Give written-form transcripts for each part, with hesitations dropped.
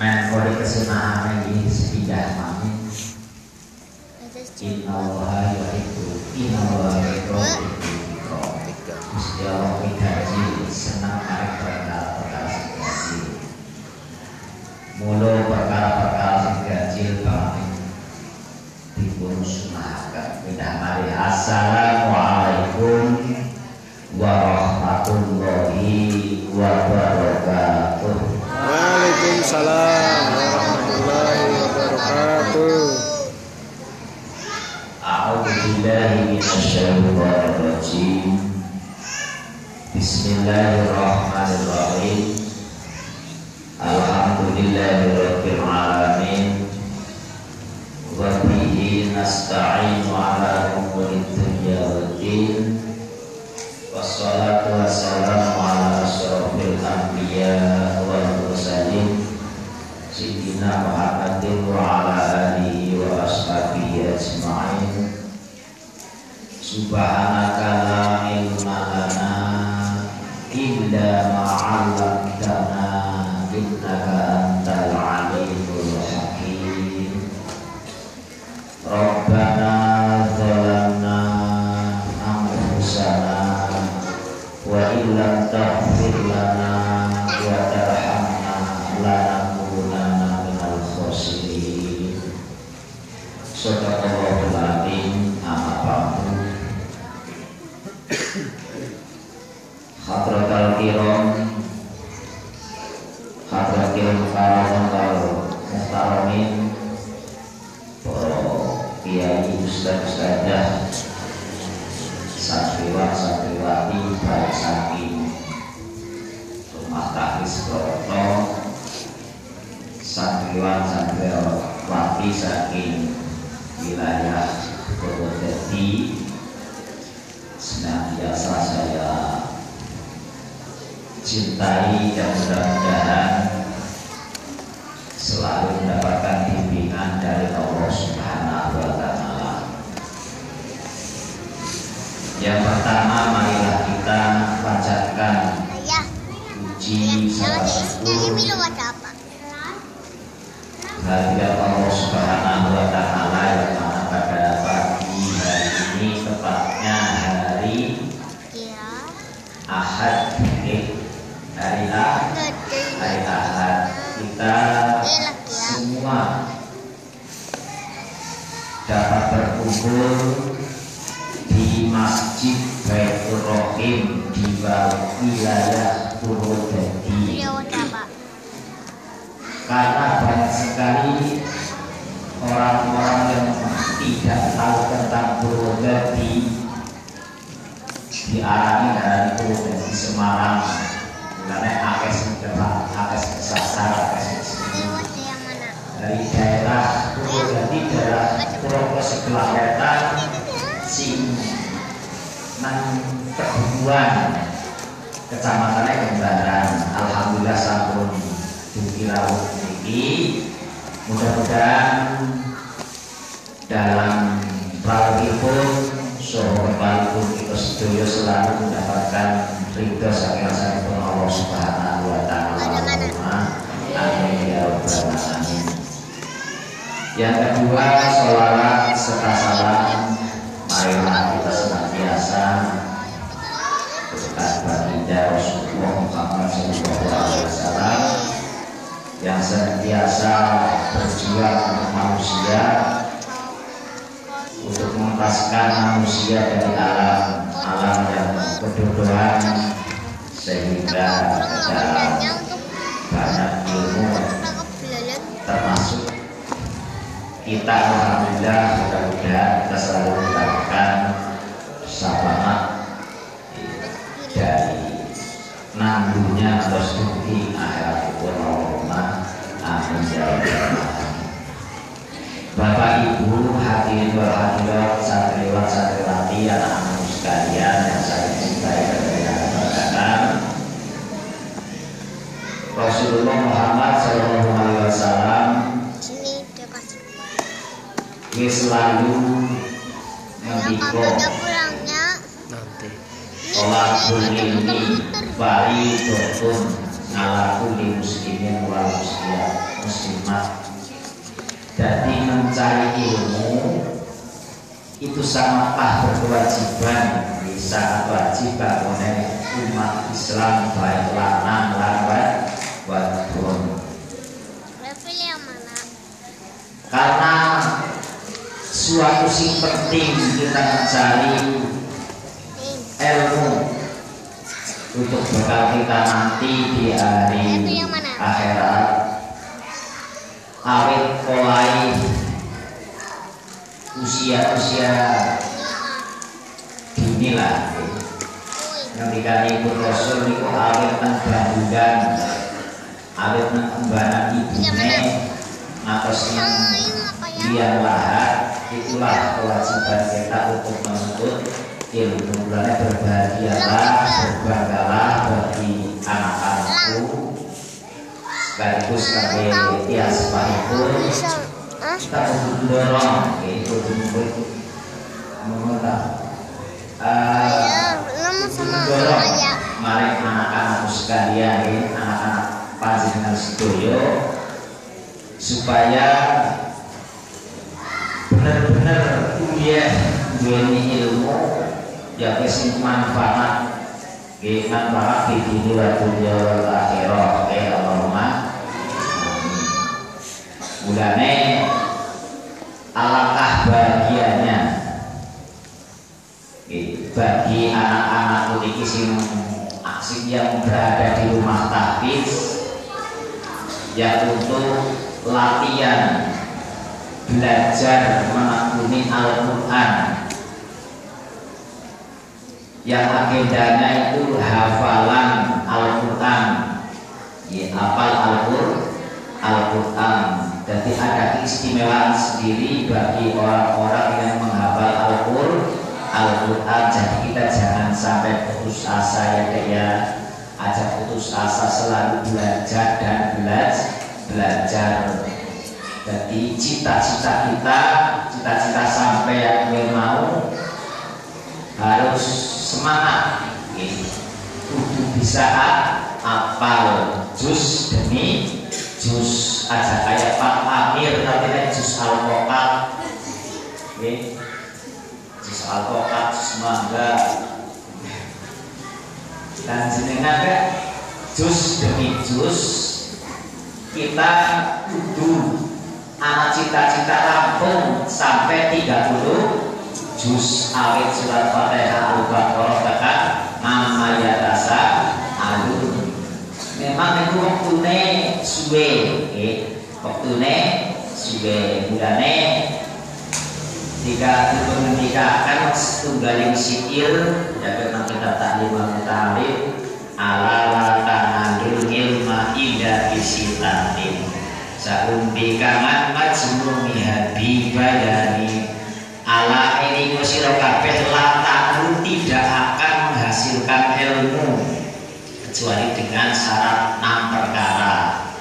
men kode kesunahan ini sepindah mami. Inna Allah yuhibbu Gusti Allah mengkaji senang arek perkara-perkara sing ganjil. Mula perkara-perkara sing ganjil kami dipun sunahaken. Pindah mari assalamualaikum warahmatullahi wabarakatuh. Waalaikumsalam warahmatullahi wabarakatuh. A'udzubillahi minasyaitonir rajim. Bismillahirrahmanirrahim. Alhamdulillahirabbil alamin. Wa bihi nasta'inu ala umuri dunya waddin. Wassalatu wassalamu ala asyrofil anbiya wal mursalin sayyidina Muhammadin wa ala alihi wa ashabihi ajma'in. Subhanaka la ilma lana illa ma 'allamtana innaka antal alimul hakim. Rabbana zalamna anfusana wa illam taghfir lana wa tarhamna lanakunanna minal khasirin. Shadaqallahul azim. Amma ba'du. Hadratul kiram, hadratil mukarramin wal muhtaramin, para kiai ustaz-ustazah, santriwan-santriwati baik saking rumah tahfiz Broto, santriwan-santriwati saking wilayah Purwodadi, senantiasa saya cintai dan mudah-mudahan selalu mendapatkan bimbingan dari Allah Subhanahu wa Ta'ala. Yang pertama, marilah kita bacakan puji salah satu kehadirat Allah Subhanahu wa Ta'ala yang mana pada pagi hari ini, tepatnya hari Ahad, hari Ahad, kita semua dapat berkumpul di Masjid Baitur Rahim di wilayah Purwodadi, karena banyak sekali orang-orang yang tidak tahu tentang Purwodadi diarani dari Purwodadi Semarang. Karena akses depan, akses kesasar, akses dari daerah Purwodadi, daerah Purwokerto sebelah wetan, sing nang Kebubuan, kecamatan Kembaran. Alhamdulillah sampun dugi rawuh niki. Mudah-mudahan dalam rawuhipun saha kepalipun kita sedaya selalu mendapatkan ridho saking saking Allah Subhanahu wa Ta'ala. Amin ya rabbal alamin. Yang kedua, sholawat serta salam marilah kita senantiasa berkat baginda Rasulullah Muhammad SAW yang senantiasa berjuang untuk manusia, untuk melepaskan manusia dari alam yang kedodohan, sehingga dalam banyak ilmu termasuk kita, alhamdulillah, mudah-mudahan kita selalu mendapatkan syafaat dari nanggunya rezeki akhirat Allahumma amin ya rabbal alamin. Bapak Ibu hadirin wal hadirat, santriwan santriwati, anak-anak sekalian yang saya cintai dan berkatan, Rasulullah Muhammad SAW selalu mendikau Tolakul ilmi faridatun ala kulli muslimin wal muslimat. muslimat. Jadi mencari ilmu itu sangatlah berkewajiban, sangat wajib oleh umat Islam baik lanang lan wadon. Karena suatu sing penting kita mencari ilmu untuk bekal kita nanti di hari akhirat. Awet mulai usia dini lah. Ketika ibu Rasul itu awet bandungan, awet kembaran ibunya, atas yang lahat, itulah kewajiban kita untuk menuntut ilmu. Mulanya berbahagialah, berbanggalah bagi anak-anakku. Sekaligus kami tiaspa itu kita mendorong itu mendorong mari anak-anakku sekalian, anak-anak panjenengan sedoyo, supaya benar-benar kuliah duweni ilmu yang sing manfaat di dunia wal akhirah. Allahumma mulane alangkah bahagianya bagi anak-anak iki sing yang berada di rumah tahfiz yang untuk latihan belajar menekuni Al-Quran, yang agendanya itu hafalan Al-Quran, ya, hafal Al-Quran. Jadi ada keistimewaan sendiri bagi orang-orang yang menghafal Al-Quran. Jadi kita jangan sampai putus asa ya Dek ya. Aja putus asa, selalu belajar dan belajar. Jadi cita-cita kita, cita-cita sampai yang gue mau harus semangat. Kudu bisa apal juz demi juz, aja kayak Pak Amir tapi juz al-Qoqat, juz al-Qoqat, juz mangga, dan jenengan juz demi juz. Kita kudu anak cita-cita rampung sampai 30 juz awet surat Fatihah Al-Baqarah tekan nama yatasa alun. Memang itu waktune suwe, waktune suwe. Mulane jika diperhentikan tunggaling sikil ya memang kita taklim ta'lim ala tanandul ilma ida isitatin saumbi kangan majmumi habibayani ala ini musiro kabeh lataku tidak akan menghasilkan ilmu kecuali dengan syarat 6 perkara.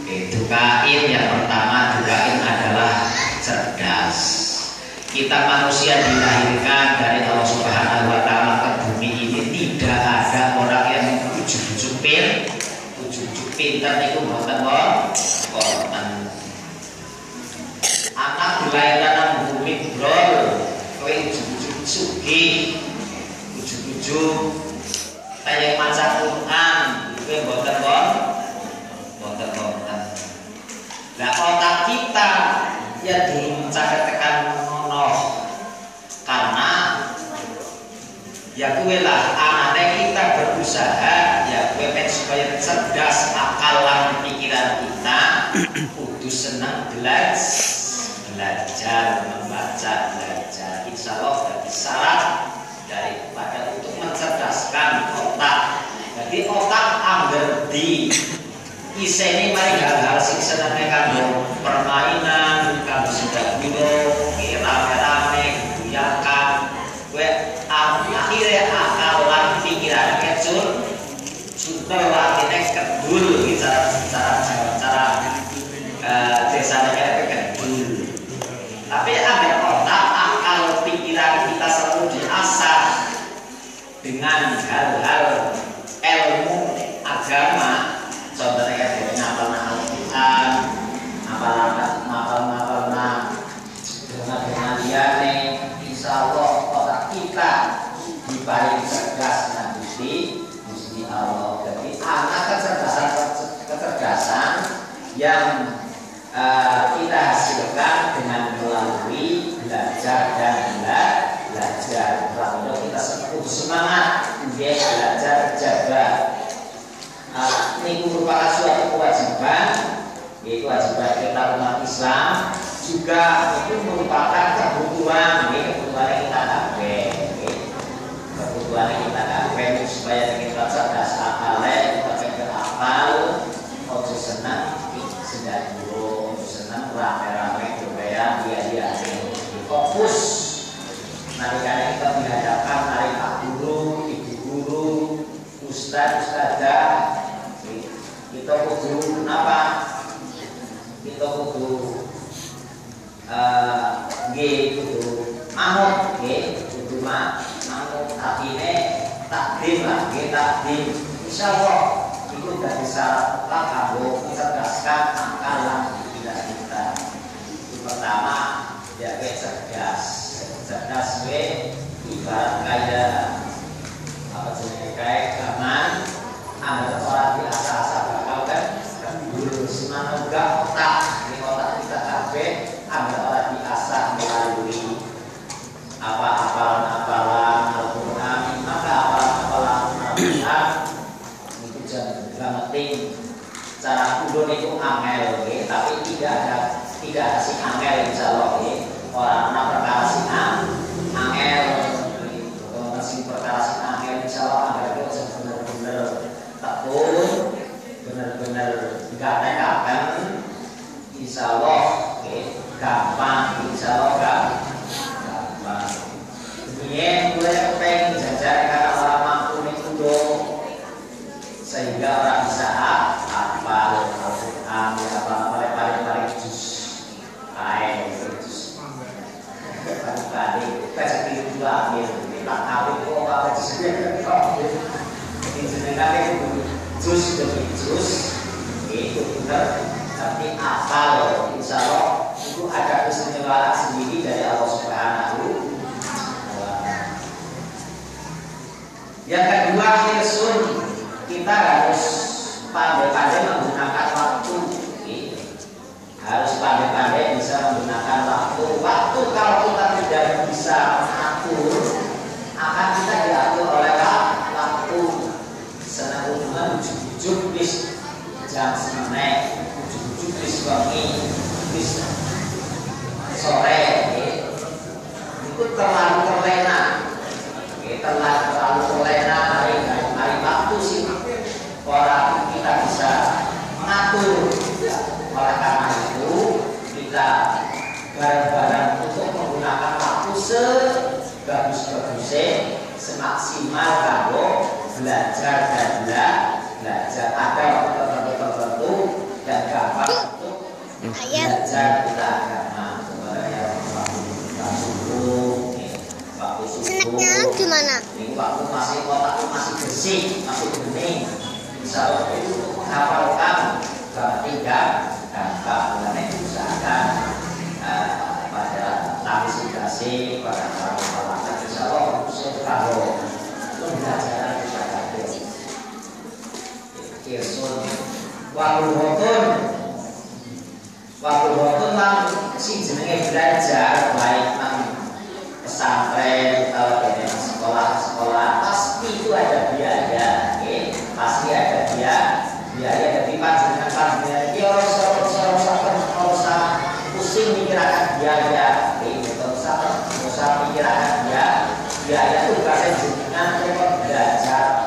Dukain yang pertama, dukain adalah cerdas. Kita manusia dilahirkan dari Allah Subhanahu wa Ta'ala ke bumi ini, tidak ada orang yang ujuk-ujuk pintar itu bukan korban. Anak dilahirkan nang bumi brol, kowe ujuk-ujuk sugih, ujuk-ujuk kayak maca Quran, kowe mboten wonten. Lah otak kita ya dicaketekan ngono karena ya kuwe lah anane kita berusaha ya kuwe supaya cerdas akal lan pikiran kita kudu senang belajar membaca belajar. Insyaallah jadi syarat daripada untuk mencerdaskan otak. Jadi otak angger di isene mari hal-hal sing senenge kanggo permainan, kanggo sedak dulu, rame-rame, guyakan. Kowe akhire akal lan pikiran kecul, sudah latine kedul cara desane kayak kedul. Tapi ambil otak, akal pikiran kita selalu diasah dengan hal-hal ilmu agama. Contohnya kayak ngapalna Al-Quran, kecerdasan yang kita hasilkan dengan melalui belajar dan belajar. Kalau kita kudu semangat, dia belajar jaga. Ini merupakan suatu kewajiban, yaitu kewajiban kita umat Islam. Juga itu merupakan kebutuhan, kebutuhan kita kabeh, kebutuhan kita kabeh supaya kita cerdas akalnya, kita berapal, ojo senang, sedang burung, senang rame-rame supaya dia fokus. Nalikane kita dihadapkan dari pak guru, ibu guru, ustadzah, kita kudu apa? Kita kudu kudu manut, kudu manut. Artinya takdim lah, takdim. Insyaallah itu dari syarat kanggo mencerdaskan akal lan pikiran kita. Itu pertama, jaga cerdas ibarat kayak apa jenis kayak gaman, ada orang biasa bakal kan dulu semangat otak, ini otak kita kabeh ada orang biasa melalui apalan Al-Quran, maka apalan Al-Quran itu jangan penting. Cara kudun itu angel, tapi tidak ada si angel insyaallah. Orang perkara si angel, si perkara si angel insyaallah angel itu benar-benar tekun, benar-benar gampang, insyaallah gampang, insyaallah gampang. Ini mulai kepengen jajar karena orang mampu itu dong, sehingga orang bisa hafal Al-Quran, paling juz kain juz paling baca diri juga ambil tak awet kok apa disebut jenengan itu juz demi juz itu benar, tapi hafal insyaallah itu ada keistimewaan sendiri dari Allah Subhanahu wa Ta'ala. Yang kedua, hirsun, kita harus pandai-pandai menggunakan waktu. Harus pandai-pandai bisa menggunakan waktu. Waktu kalau kita tidak bisa mengatur, akan kita diatur oleh waktu. Senang hubungan ujuk-ujuk bis jam semenit, ujuk-ujuk bis wengi, bis sore, itu terlalu terlena, terlalu terlena hari waktu sih. Orang kita bisa mengatur. Oleh karena itu kita bareng-bareng untuk menggunakan waktu sebagus-bagusnya, semaksimal kalau belajar dan belajar. Ada waktu tertentu dan gampang untuk belajar kita agama. Waktu subuh, gimana? ini waktu masih otak masih bersih, masih bening. Insyaallah itu untuk menghafalkan tiga dampak mengenai usahakan pada navigasi pada para insyaallah kalau pembelajaran kita kabeh. Kirsun waktu lan si jenenge belajar baik nang pesantren atau di sekolah pasti itu ada biaya, pasti ada biaya dari panjenengan ini harus pusing mikirkan biaya, usah mikirkan biaya itu karena jenengan repot belajar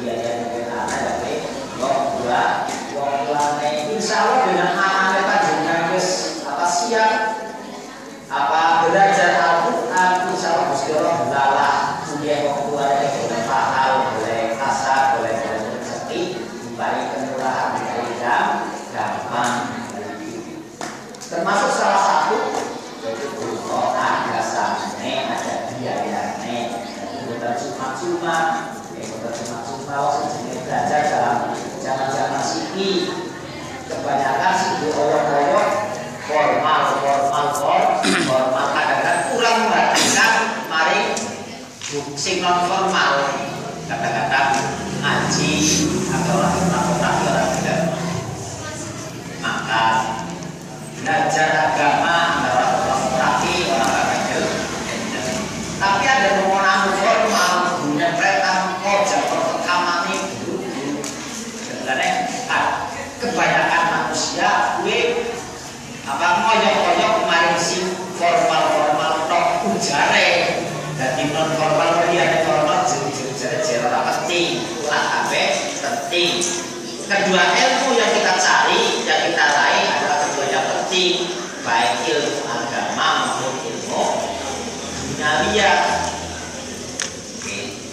biaya dengan anak dari wong insyaallah dengan anak panjenengan siap belajar Al-Quran, insyaallah Gusti Allah belalah kuliah wong tua boleh pahal, boleh kasar, boleh rezeki, diberi kemurahan, diberi gampang. Termasuk salah satu yaitu ada samne, ada biayane, bukan cuma-cuma, belajar dalam zaman-zaman sini kebanyakan sih orang-orang formal kadang-kadang kurang memperhatikan mari sing non formal kadang-kadang ngaji atau orang tidak belajar agama, orang rapi, orang kafir. Tapi ada orang formal, punya pretam, kojak, pertama nih dulu. Karena kebanyakan manusia, gue apa ngoyok-ngoyok kemarin sih formal tok ujare, jadi non formal dia formal jadi orang penting, lah penting. Kedua ilmu yang kita cari, yang kita raih adalah kedua yang penting, baik ilmu agama maupun ilmu duniawiya.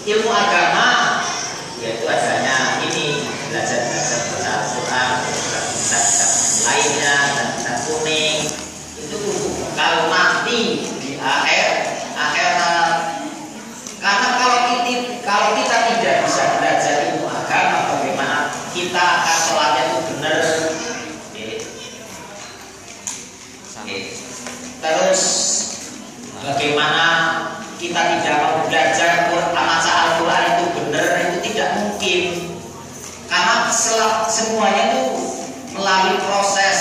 Ilmu agama yaitu adanya ini belajar baca Al-Quran, kitab lainnya dan kitab kuning itu kalau nanti di akhirat. Karena kalau kita tidak bisa belajar ilmu agama, bagaimana kita akan sholatnya itu benar. Terus bagaimana kita tidak mau belajar baca Al-Quran itu benar, itu tidak mungkin. Karena semuanya itu melalui proses,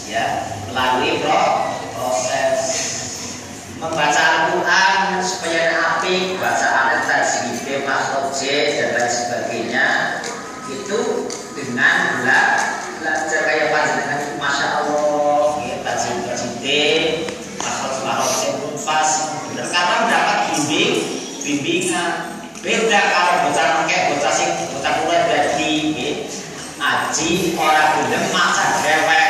ya, melalui proses. Membaca Al-Quran supaya apik, bacaan tajwid, makhraj dan lain sebagainya itu dengan belajar kayak panjenengan itu, masya Allah, ya, tajwid, makhraj pun pas, benar karena mendapat bimbingan. Beda kalau bocah kayak bocah mulai dari ngaji orang gelem maca dewek,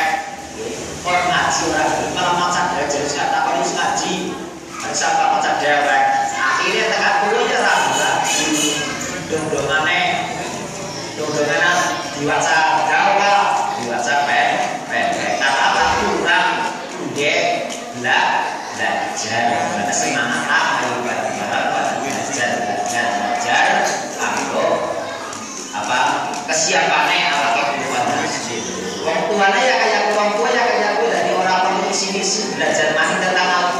orang ngaji orang gelem malah maca dewek, jadi kata kalau ngaji siapa maca dewek, akhirnya tengah dulu ya ragu dongdongannya diwaca gawat, diwaca pendek, kata apa kurang udah belajar, karena semangat ayo bareng-bareng belajar apa kesiapannya apa kebutuhan orang tuanya ya kayak orang tua ya kayak aku dari orang perlu sini belajar mana tentang